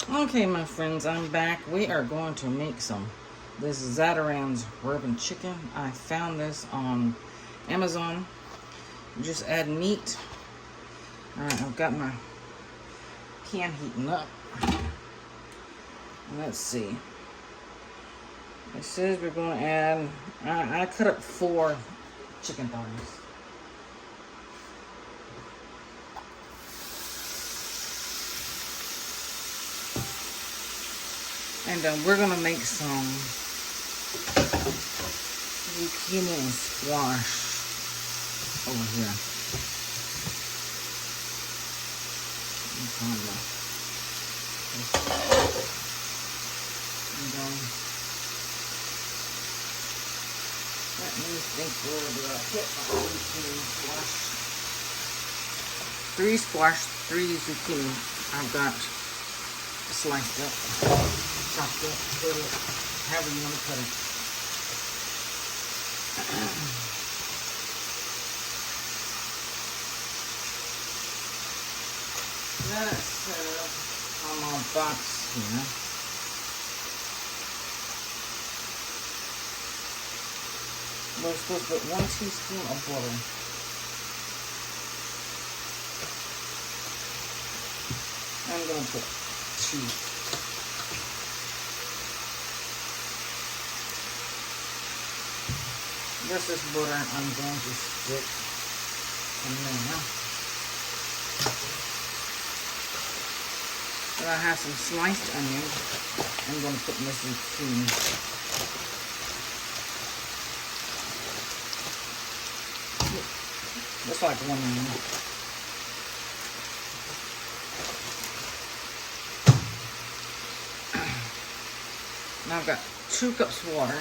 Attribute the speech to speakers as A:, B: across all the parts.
A: Okay, my friends, I'm back. We are going to make this Zataran's Bourbon chicken. I found this on Amazon. You just add meat. Alright, I've got my pan heating up. Let's see. It says we're going to add, I cut up 4 chicken thighs. And we're going to make some zucchini and squash over here. Let me think where did I put my zucchini squash. 3 squash, 3 zucchini. I've got sliced up, chopped up, cut it, however you want to cut it. Let's set up on my box here. We're supposed to put 1 teaspoon of butter. I'm going to put 2. This butter I'm going to stick in there. And I have some sliced onion. I'm going to put in this zucchini. Just like 1 onion. Now I've got 2 cups of water.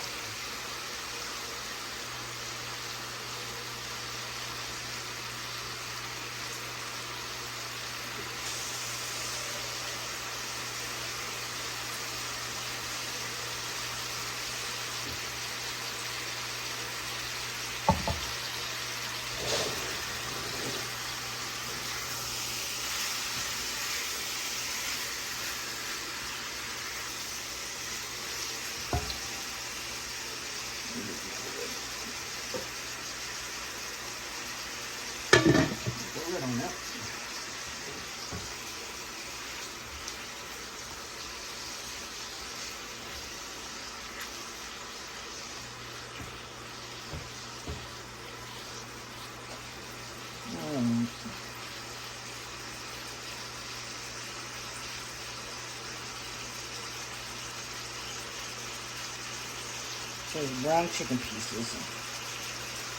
A: So brown chicken pieces.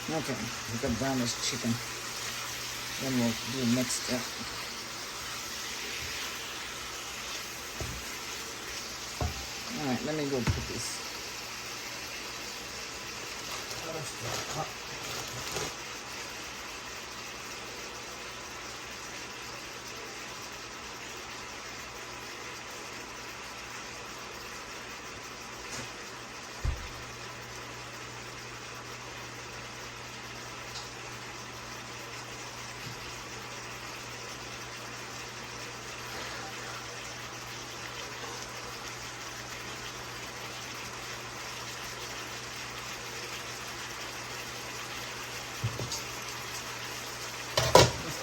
A: Okay, we're gonna brown this chicken. Then we'll do a next step. Alright, let me go put this.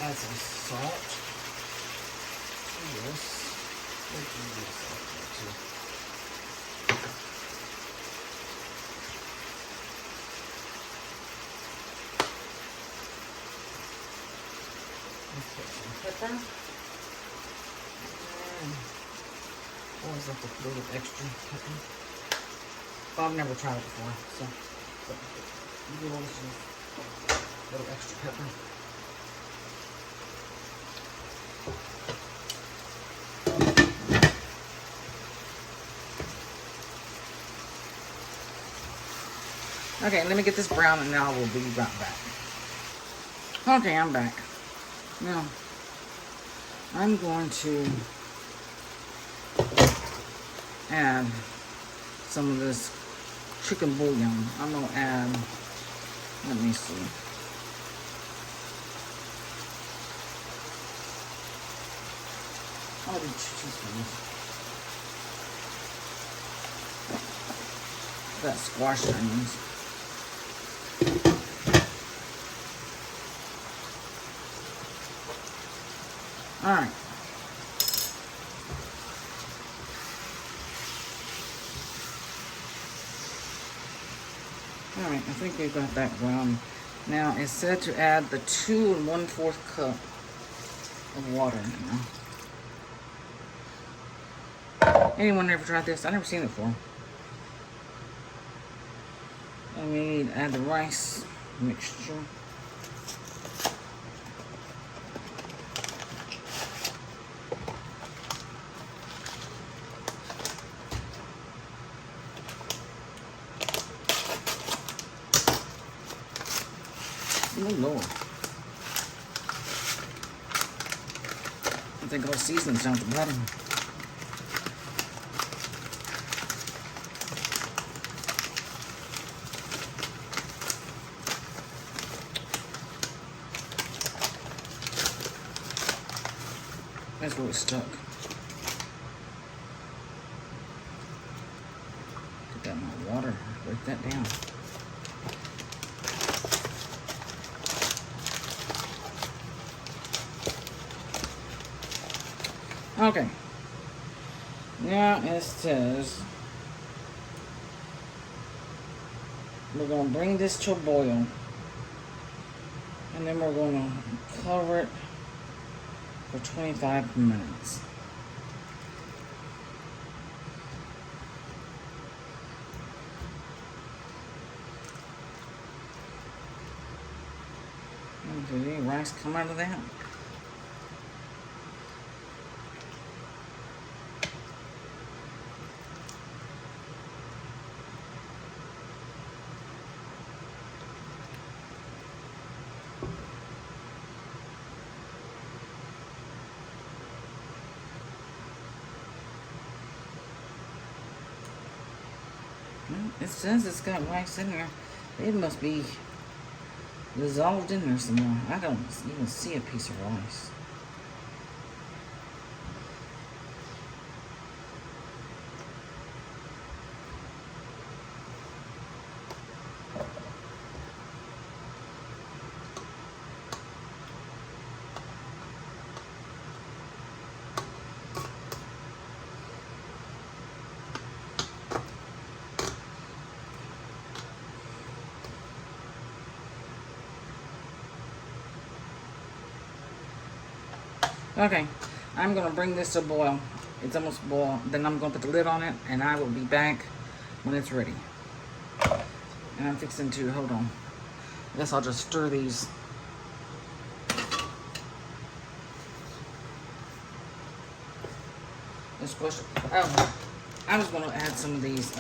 A: Add some salt to this. Let's put some pepper. And always like to put a little extra pepper. Well, I've never tried it before, so you always use a little extra pepper. Okay, let me get this brown and now we'll be right back. Okay, I'm back. Now, I'm going to add some of this chicken bouillon. I'm going to add, let me see. I'll do 2 teaspoons. That squash onions. All right. All right, I think we've got that brown. Now it's said to add the 2 1/4 cup of water now. Anyone ever tried this? I've never seen it before. And we need to add the rice mixture. Oh Lord. I think all seasoning's down at the bottom. That's where it's stuck. Get that in my water, break that down. Okay. Now it says we're going to bring this to a boil. And then we're going to cover it for 25 minutes. Did any rice come out of that? It says it's got rice in there. It must be dissolved in there somewhere. I don't even see a piece of rice. Okay, I'm going to bring this to a boil. It's almost boiled. Then I'm going to put the lid on it, and I will be back when it's ready. And I'm fixing to, hold on. I guess I'll just stir these. Let's squish it. Oh, I was going to add some of these,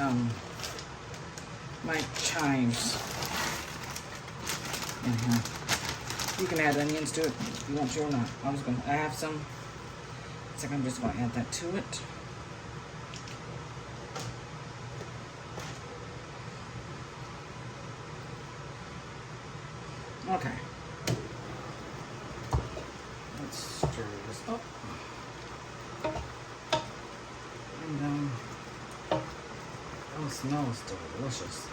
A: my chives in here. You can add onions to it if you want to or not. I have some. So I'm just going to add that to it. Okay. Let's stir this up. And oh, it smells delicious.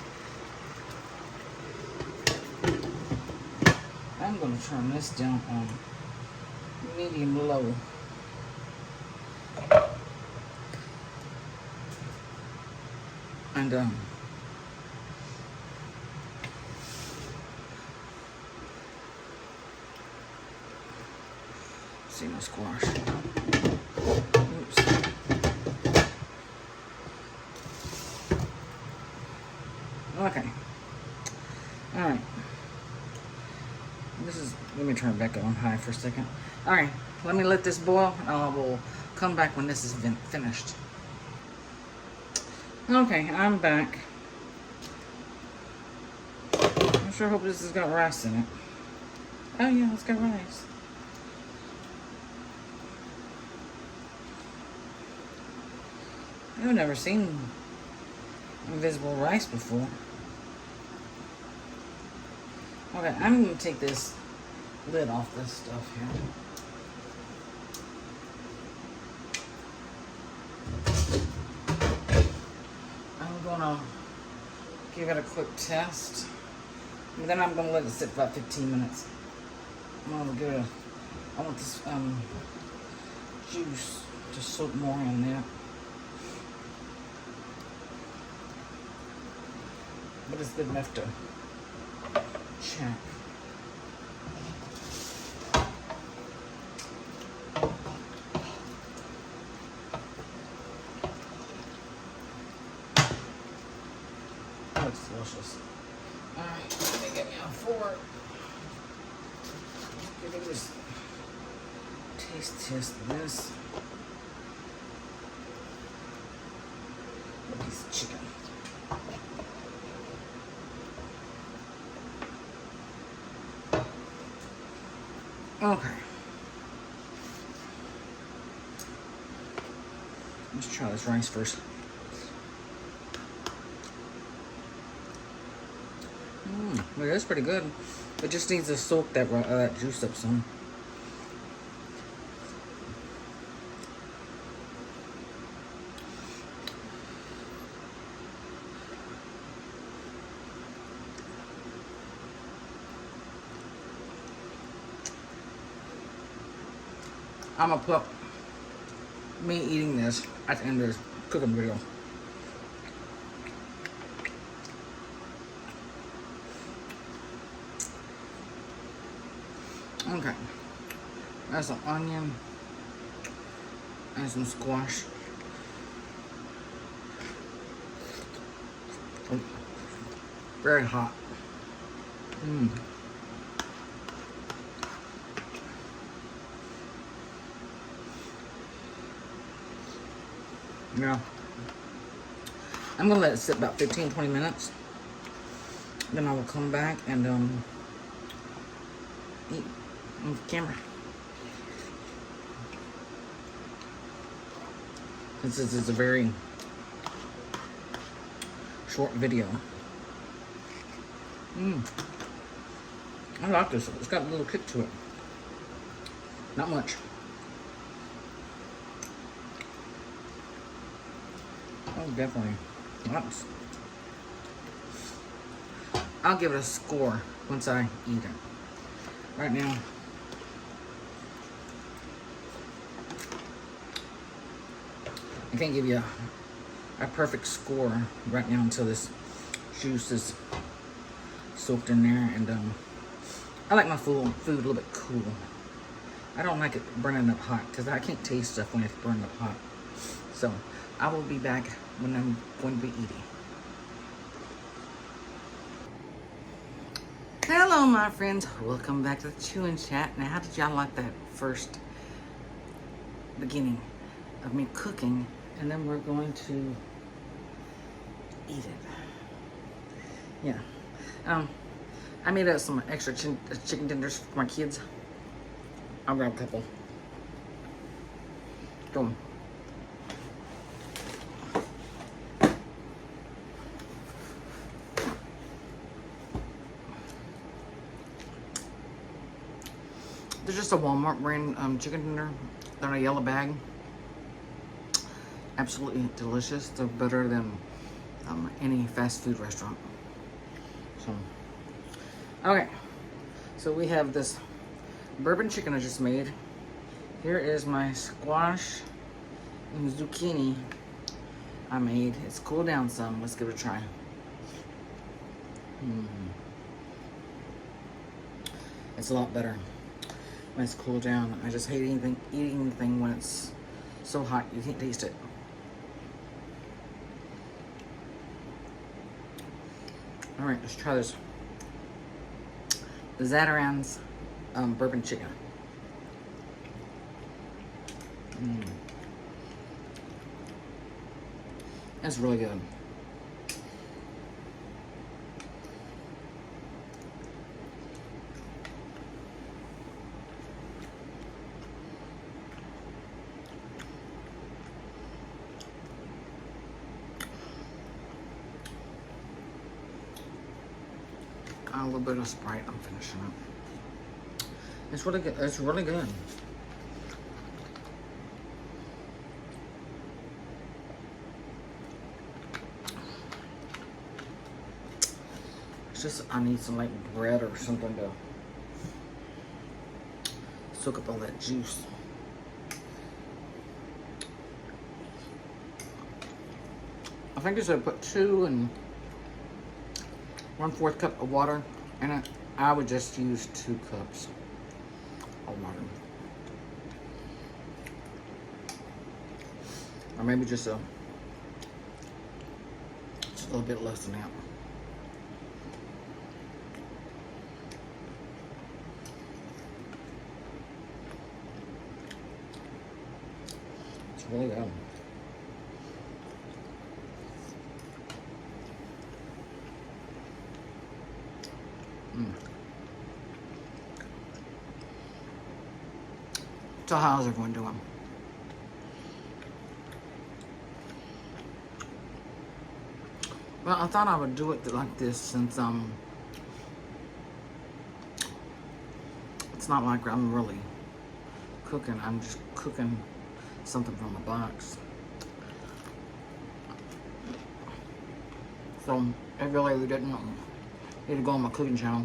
A: I'm going to turn this down on medium low. And see my squash. Oops. Okay. All right. Let me turn it back on high for a second. All right, let me let this boil, and I will come back when this is finished. Okay, I'm back. I sure hope this has got rice in it. Oh yeah, it's got rice. I've never seen invisible rice before. Okay, I'm going to take this lid off this stuff here. I'm going to give it a quick test. And then I'm gonna let it sit for about 15 minutes. I'm gonna give it I want this juice to soak more in there. But it's good enough to check. Looks delicious. Alright, let me get me a fork. Give it this taste this. A piece of chicken. Okay. Let's try this rice first. Well, that's pretty good. It just needs to soak that juice up some. I'm gonna put me eating this at the end of this cooking video. Okay, that's an onion and some squash. Very hot. Yeah. I'm gonna let it sit about 15-20 minutes. Then I will come back and eat on camera. This is a very short video. I like this. It's got a little kick to it. Not much. Oh, definitely. Lots. I'll give it a score once I eat it. Right now, I can't give you a perfect score right now until this juice is soaked in there. And I like my food a little bit cool. I don't like it burning up hot because I can't taste stuff when it's burning up hot. So I will be back when I'm going to be eating. Hello, my friends. Welcome back to the Chew&Chat. Now, how did y'all like that first beginning of me cooking? And then we're going to eat it. Yeah. I made up some extra chicken tenders for my kids. I'll grab a couple. Boom. They're just a Walmart brand chicken tender. They're in a yellow bag. Absolutely delicious. They're better than any fast food restaurant. So, okay. So we have this bourbon chicken I just made. Here is my squash and zucchini I made. It's cooled down some. Let's give it a try. It's a lot better when it's cooled down. I just hate eating anything when it's so hot you can't taste it. All right, let's try this. The Zatarain's bourbon chicken. That's really good. A little bit of Sprite. I'm finishing up. It's really good. It's really good. It's just I need some like bread or something to soak up all that juice. I think I should put 2 and 1/4 cup of water in it. I would just use 2 cups of water. Or maybe just a little bit less than that. It's really good. So how's everyone doing? Well, I thought I would do it like this since it's not like I'm really cooking. I'm just cooking something from a box. So it really didn't need to go on my cooking channel.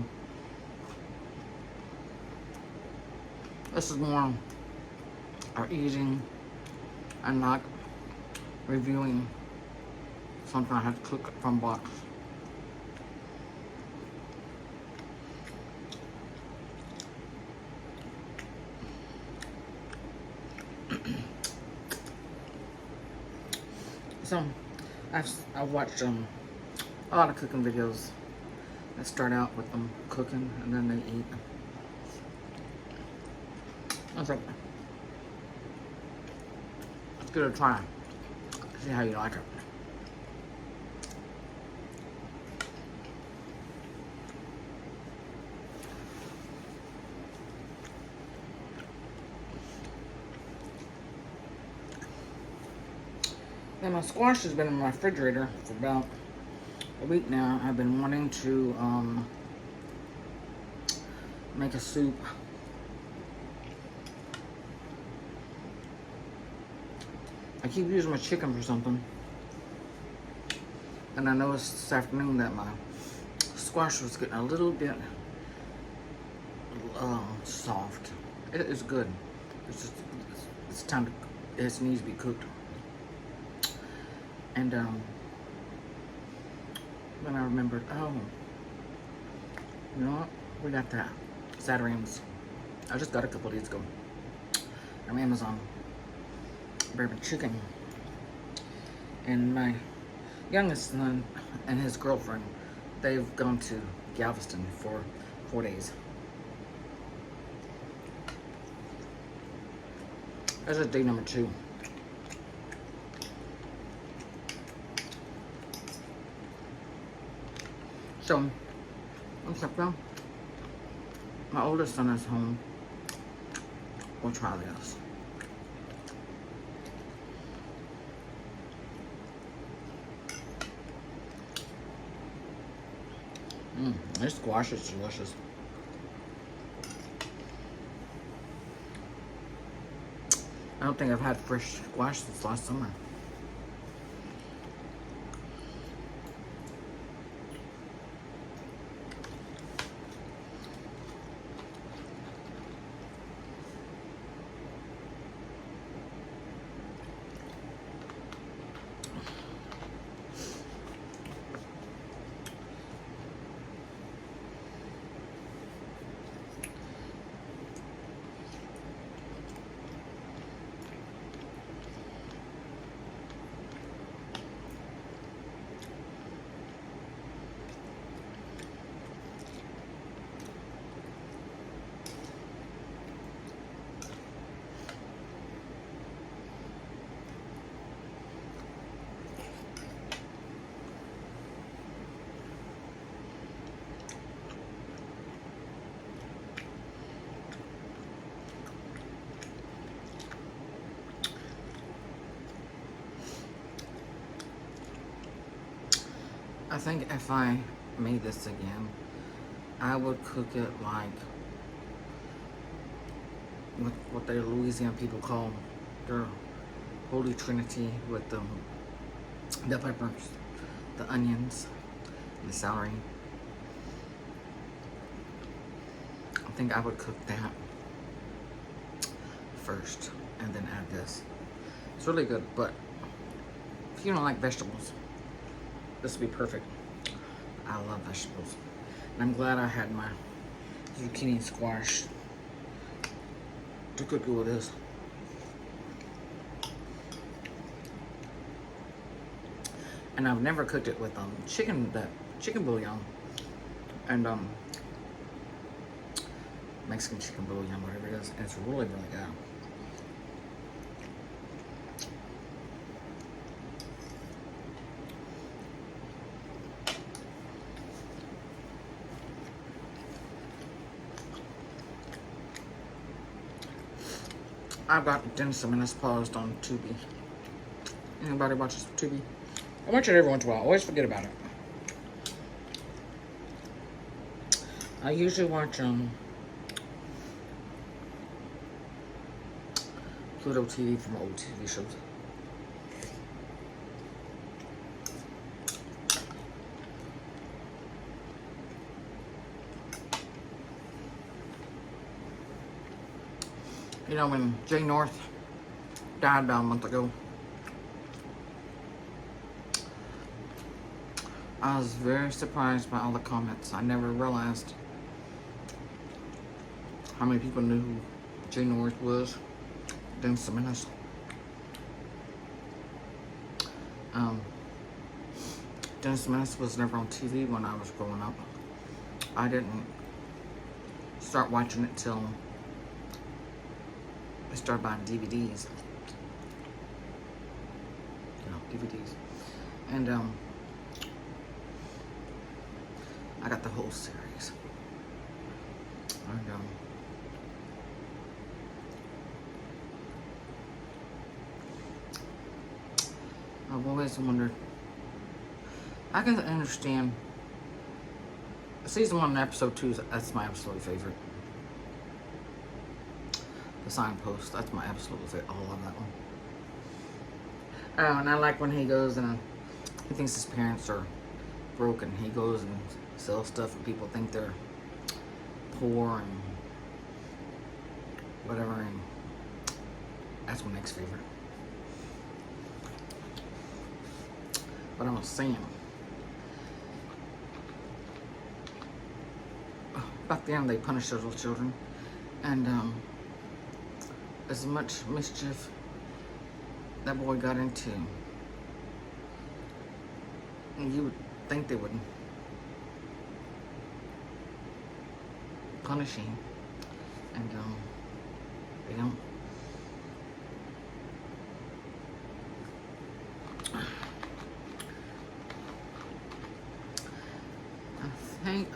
A: This is more our eating and not reviewing something I have to cook from box. So I've watched a lot of cooking videos that start out with them cooking and then they eat. I was like, let's give it a try. See how you like it. And my squash has been in my refrigerator for about a week now. I've been wanting to make a soup. I keep using my chicken for something. And I noticed this afternoon that my squash was getting a little bit soft. It is good. It's just, it's time to, it needs to be cooked. And then I remembered, oh, you know what? We got that. Zatarain's. I just got a couple days ago from Amazon. Bourbon chicken. And my youngest son and his girlfriend, they've gone to Galveston for 4 days. This is day number 2. So, I'm like, well, my oldest son is home. We'll try this. This squash is delicious. I don't think I've had fresh squash since last summer. I think if I made this again, I would cook it like what the Louisiana people call their Holy Trinity, with the peppers, the onions, and the celery, think I would cook that first and then add this. It's really good, but if you don't like vegetables, this would be perfect. I love vegetables. And I'm glad I had my zucchini and squash to cook it with this. And I've never cooked it with chicken bouillon and Mexican chicken bouillon, whatever it is. And it's really, really good. I've got Dennis the Menace paused on Tubi. Anybody watches Tubi? I watch it every once in a while. I always forget about it. I usually watch Pluto TV from old TV shows. You know, when Jay North died about a month ago, I was very surprised by all the comments. I never realized how many people knew who Jay North was. Dennis the Menace. Dennis the Menace was never on TV when I was growing up. I didn't start watching it till I started buying DVDs. DVDs. And I got the whole series. And I've always wondered. I can understand. Season 1 and episode 2, that's my absolute favorite. The Signpost, that's my absolute favorite. I love that one. And I like when he goes and he thinks his parents are broken. He goes and sells stuff and people think they're poor and whatever. And that's my next favorite. But I was saying, back then they punished those little children, and as much mischief that boy got into, you would think they would punish him, and they don't. I think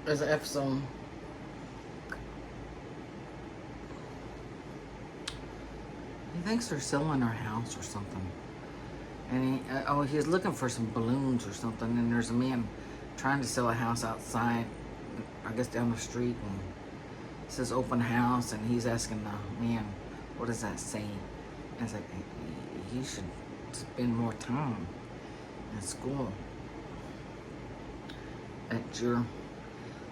A: there's an episode he thinks they're selling our house or something, and he's looking for some balloons or something, and there's a man trying to sell a house outside, I guess down the street, and it says open house, and he's asking the man, what does that say? And it's like, you should spend more time in school. That you're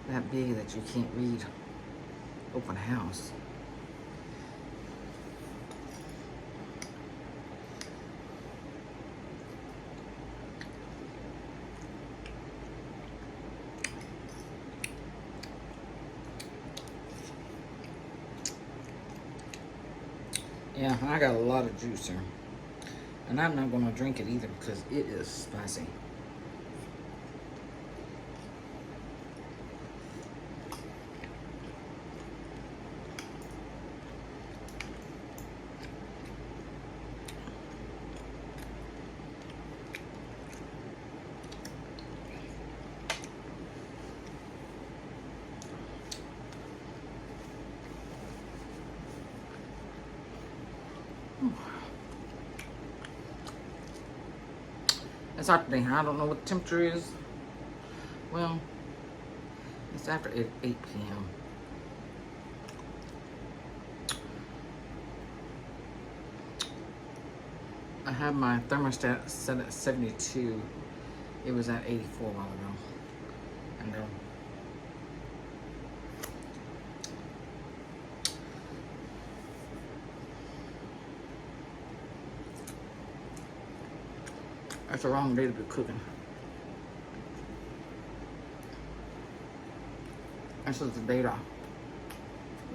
A: that big that you can't read open house. Yeah, I got a lot of juice here. And I'm not going to drink it either because it is spicy. It's after I don't know what the temperature is. Well, it's after 8 p.m. I have my thermostat set at 72. It was at 84 a while ago. And that's the wrong day to be cooking. This is the day to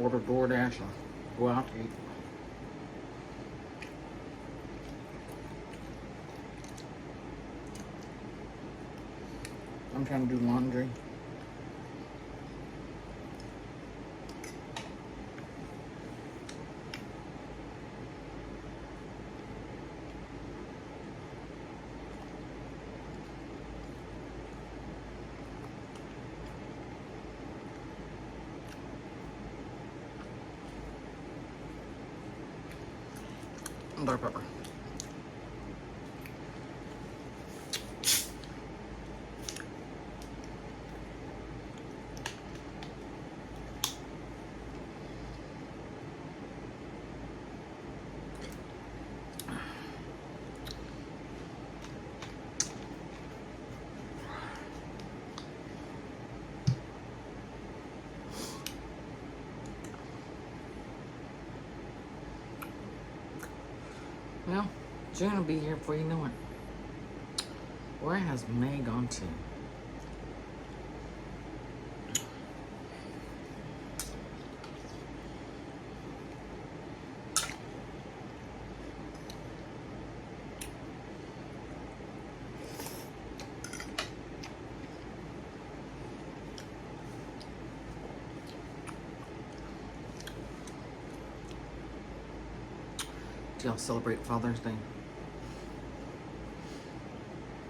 A: order DoorDash or go out to eat. I'm trying to do laundry. Black pepper. Well, June will be here before you know it. Where has May gone to? Do y'all celebrate Father's Day?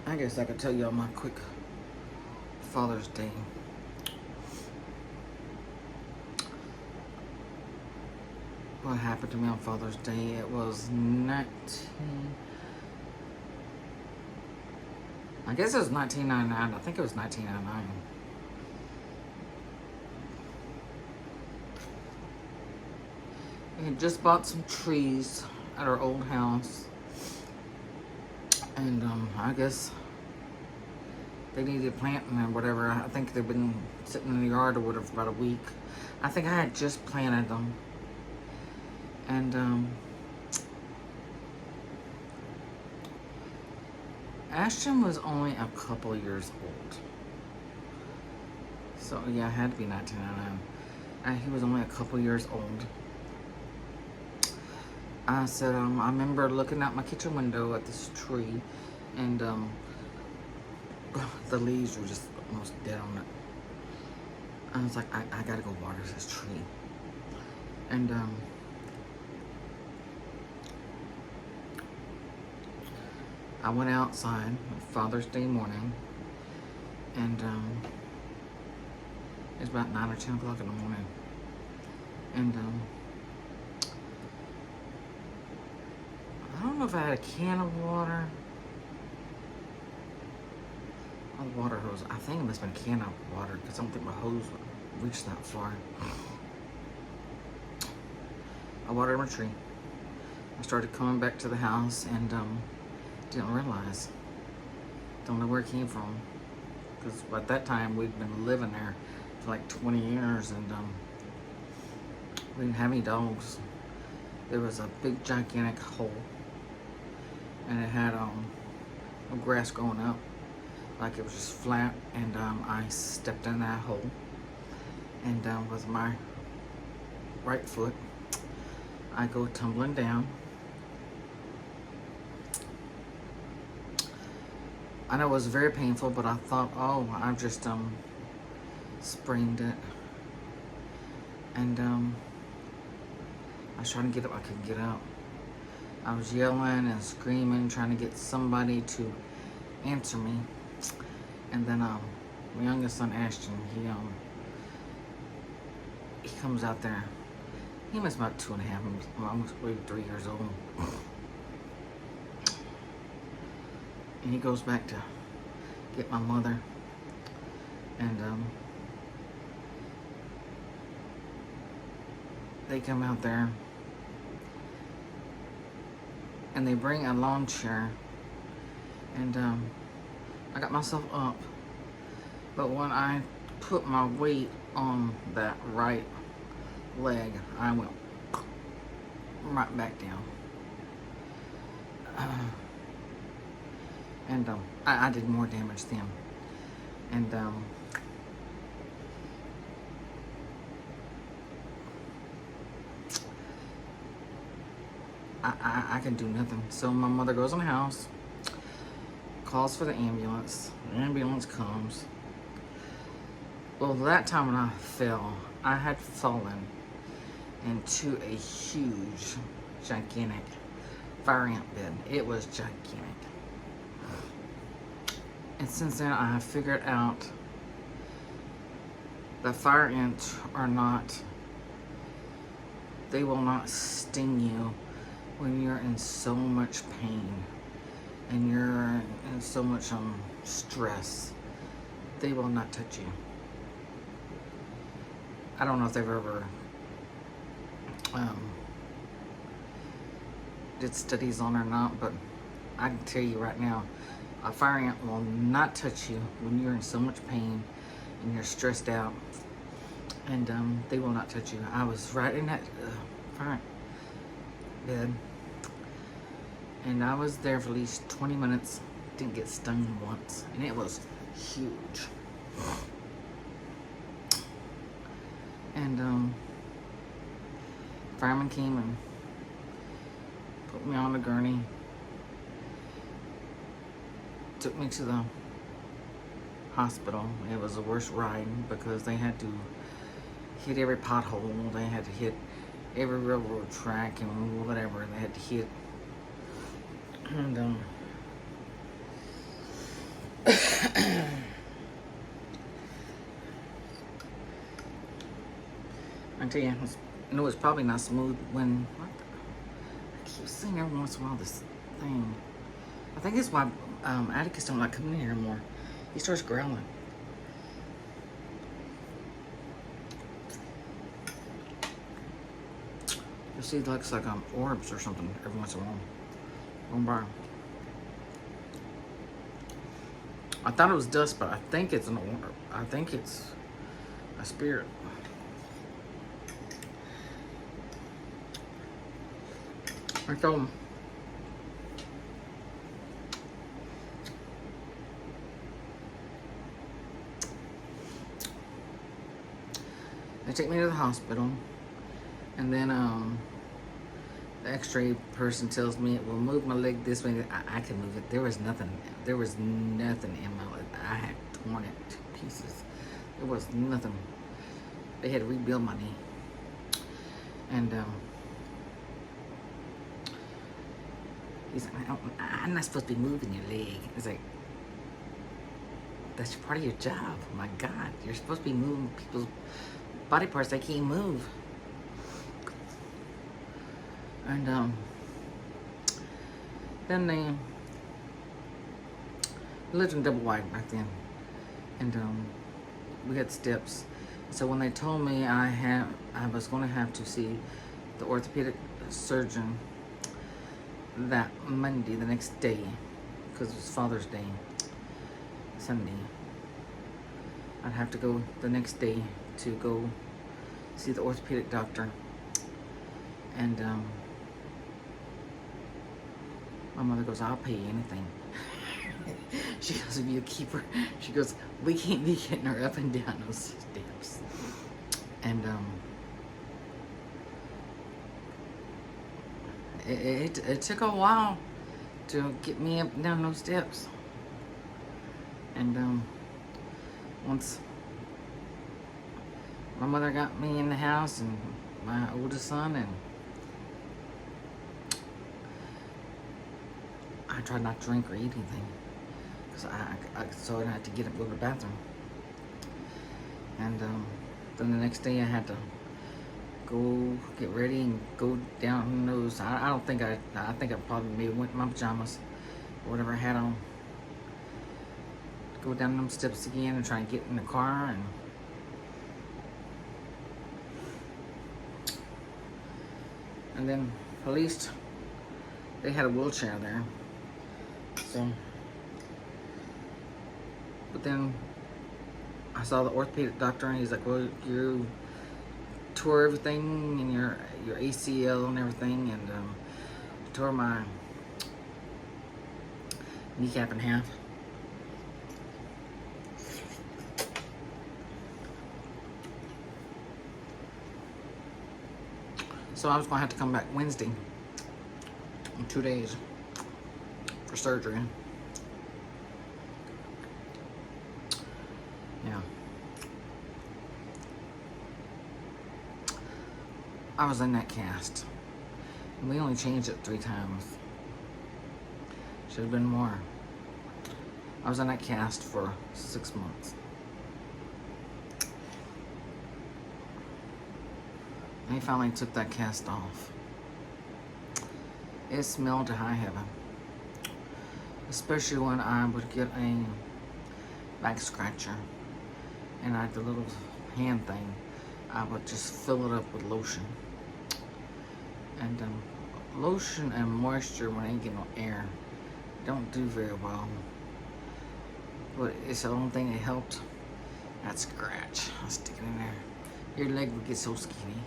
A: I guess I could tell y'all my quick Father's Day. What happened to me on Father's Day? It was I guess it was 1999. I think it was 1999. We had just bought some trees at our old house. And I guess they needed planting or whatever. I think they've been sitting in the yard or whatever for about a week. I think I had just planted them. And Ashton was only a couple years old. So yeah, it had to be 1999. He was only a couple years old. I said, I remember looking out my kitchen window at this tree, and the leaves were just almost dead on it. I was like, I gotta go water this tree. And I went outside Father's Day morning, and it's about 9 or 10 o'clock in the morning. And I don't know if I had a can of water or the water hose. I think it must have been a can of water because I don't think my hose would reach that far. I watered my tree. I started coming back to the house and didn't realize. Don't know where it came from. Because at that time we'd been living there for like 20 years and we didn't have any dogs. There was a big gigantic hole. And it had no grass growing up, like it was just flat. And I stepped in that hole, and with my right foot, I go tumbling down. I know it was very painful, but I thought, oh, I just sprained it. And I was trying to get up. I couldn't get up. I was yelling and screaming, trying to get somebody to answer me. And then my youngest son, Ashton, he comes out there. He was about 2 and a half, almost 3 years old. And he goes back to get my mother. And they come out there. And they bring a lawn chair, and I got myself up, But when I put my weight on that right leg, I went right back down. And I did more damage then. And I can do nothing. So my mother goes in the house, calls for the ambulance. The ambulance comes. Well, that time when I fell, I had fallen into a huge, gigantic fire ant bed. It was gigantic. And since then, I have figured out that fire ants are not, they will not sting you when you're in so much pain and you're in so much stress. They will not touch you. I don't know if they've ever did studies on or not, but I can tell you right now, a fire ant will not touch you when you're in so much pain and you're stressed out, and they will not touch you. I was right in that fire ant bed, and I was there for at least 20 minutes, didn't get stung once, and it was huge. And fireman came and put me on the gurney, took me to the hospital. It was the worst ride because they had to hit every pothole, they had to hit every railroad track and whatever they had to hit. And I tell you, I know it's probably not smooth when, I keep seeing every once in a while this thing. I think it's why Atticus don't like coming in here anymore. He starts growling. You see, it looks like orbs or something every once in a while. Going by. I thought it was dust, but I think it's an orb. I think it's a spirit. I told him. They take me to the hospital, and then the x-ray person tells me it will move my leg this way. I can move it. There was nothing in my leg. I had torn it to pieces. There was nothing. They had to rebuild my knee. And he's like, I'm not supposed to be moving your leg. It's like, that's part of your job. My God, you're supposed to be moving people's body parts they can't move. And then they lived in double wide back then, and we had steps. So when they told me I was going to have to see the orthopedic surgeon that Monday, the next day, because it was Father's Day, Sunday, I'd have to go the next day to go see the orthopedic doctor. And my mother goes, I'll pay you anything. She goes, if you keep her, she goes, we can't be getting her up and down those steps. And it took a while to get me up and down those steps. And once my mother got me in the house and my oldest son, and I tried not to drink or eat anything, because so I didn't have to get up and go to the bathroom. And then the next day I had to go get ready and go down those. I think I probably maybe went in my pajamas or whatever I had on. Go down them steps again and try and get in the car. And then at least they had a wheelchair there. So, but then I saw the orthopedic doctor, and he's like, well, you tore everything in your ACL and everything, and tore my kneecap in half. So I was gonna have to come back Wednesday in 2 days for surgery. Yeah. I was in that cast. And we only changed it 3 times. Should have been more. I was in that cast for 6 months. And he finally took that cast off. It smelled to high heaven. Especially when I would get a back scratcher and I had the little hand thing, I would just fill it up with lotion. And lotion and moisture when I ain't getting no air don't do very well. But it's the only thing that helped. That scratch. I'll stick it in there. Your leg would get so skinny.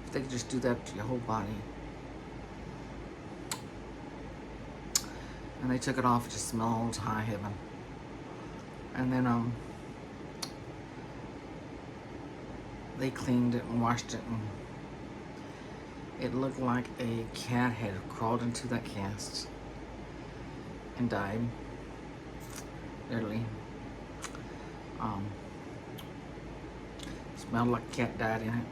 A: If they could just do that to your whole body. And they took it off, it just smelled to high heaven. And then they cleaned it and washed it, and it looked like a cat had crawled into that cast and died. Literally. Smelled like a cat died in it.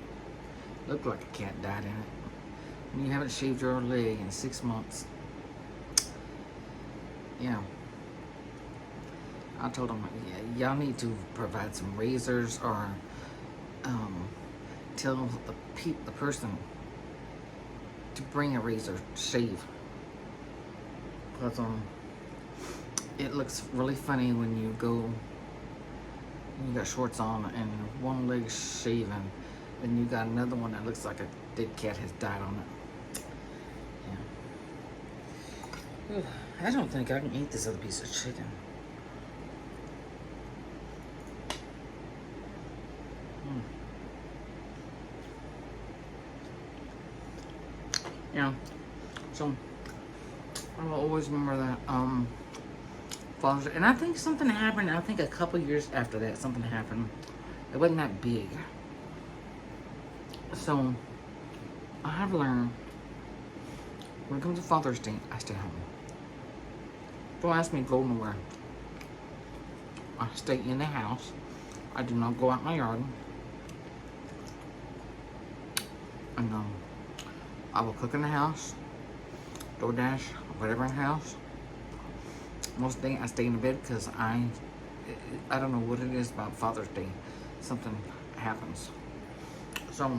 A: Looked like a cat died in it. And you haven't shaved your leg in 6 months. Yeah. I told them, yeah, y'all need to provide some razors, or tell the person to bring a razor to shave. Because it looks really funny when you got shorts on and one leg's shaven, and you got another one that looks like a dead cat has died on it. Yeah. I don't think I can eat this other piece of chicken. Yeah. So I will always remember that Father's Day. And I think something happened. I think a couple years after that, something happened. It wasn't that big. So I have learned when it comes to Father's Day, I stay home. Don't ask me to go nowhere. I stay in the house. I do not go out my yard. And I will cook in the house, DoorDash, whatever in the house. Most days I stay in the bed because I don't know what it is about Father's Day. Something happens. So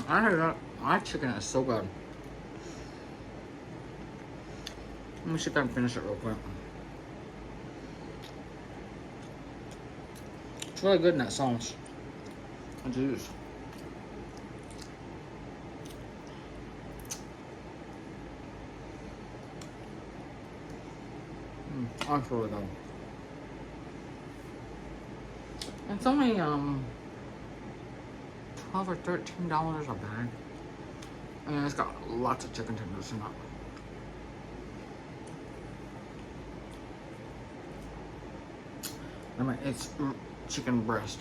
A: I heard that my chicken is so good. Let me see if I can finish it real quick. It's really good in that sauce. The juice. That's really good. It's only $12 or $13 a bag. And it's got lots of chicken tenders in it. I mean, it's chicken breast.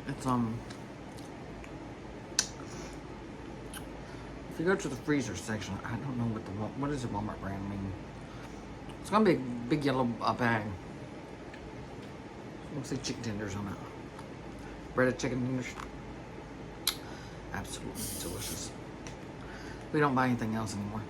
A: It's if you go to the freezer section, I don't know what does the Walmart brand mean. It's gonna be a big yellow bag. Looks like chicken tenders on it. Breaded chicken tenders. Absolutely delicious. We don't buy anything else anymore.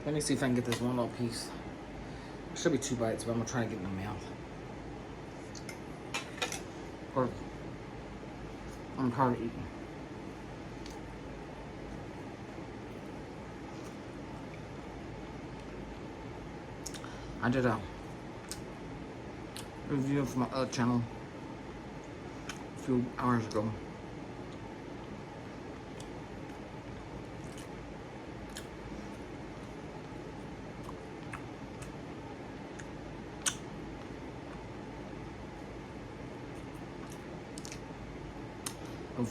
A: Let me see if I can get this one little piece. It should be 2 bites, but I'm gonna try to get it in the mouth. Or I'm tired of eating. I did a review from my other channel a few hours ago.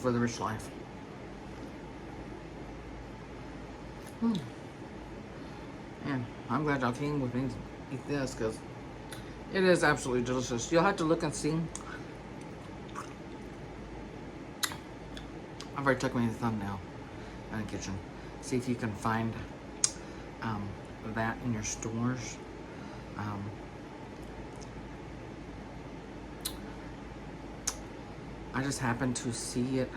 A: For the rich life. And I'm glad y'all came with me to eat this because it is absolutely delicious. You'll have to look and see. I've already took my thumbnail in the kitchen. See if you can find that in your stores. I just happened to see it,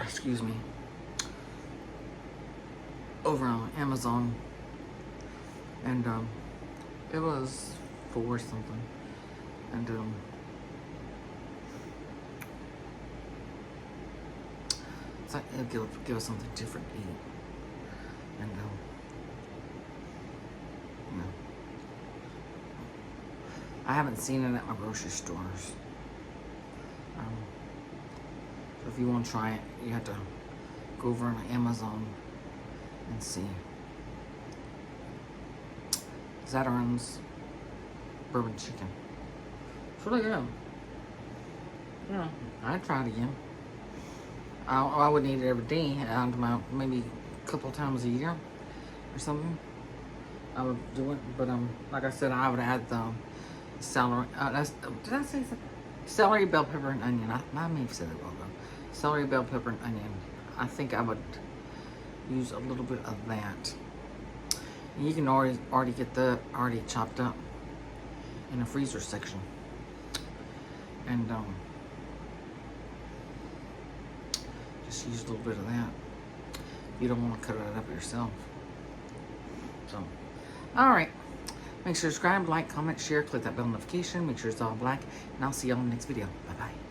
A: excuse me, over on Amazon, and it was $4 something, and it's like it'll give us something different to eat, and you know, I haven't seen it at my grocery stores. So if you want to try it, you have to go over on Amazon and see. Zatarain's bourbon chicken. It's really good. Yeah, I'd try it again. I wouldn't eat it every day. Maybe a couple times a year or something. I would do it, but like I said, I would add the celery. Did I say something? Celery, bell pepper, and onion. I may have said it wrong though. Celery, bell pepper, and onion. I think I would use a little bit of that. And you can already get that already chopped up in the freezer section. And just use a little bit of that. You don't want to cut it up yourself. So, all right. Make sure to subscribe, like, comment, share, click that bell notification. Make sure it's all black. And I'll see y'all in the next video. Bye-bye.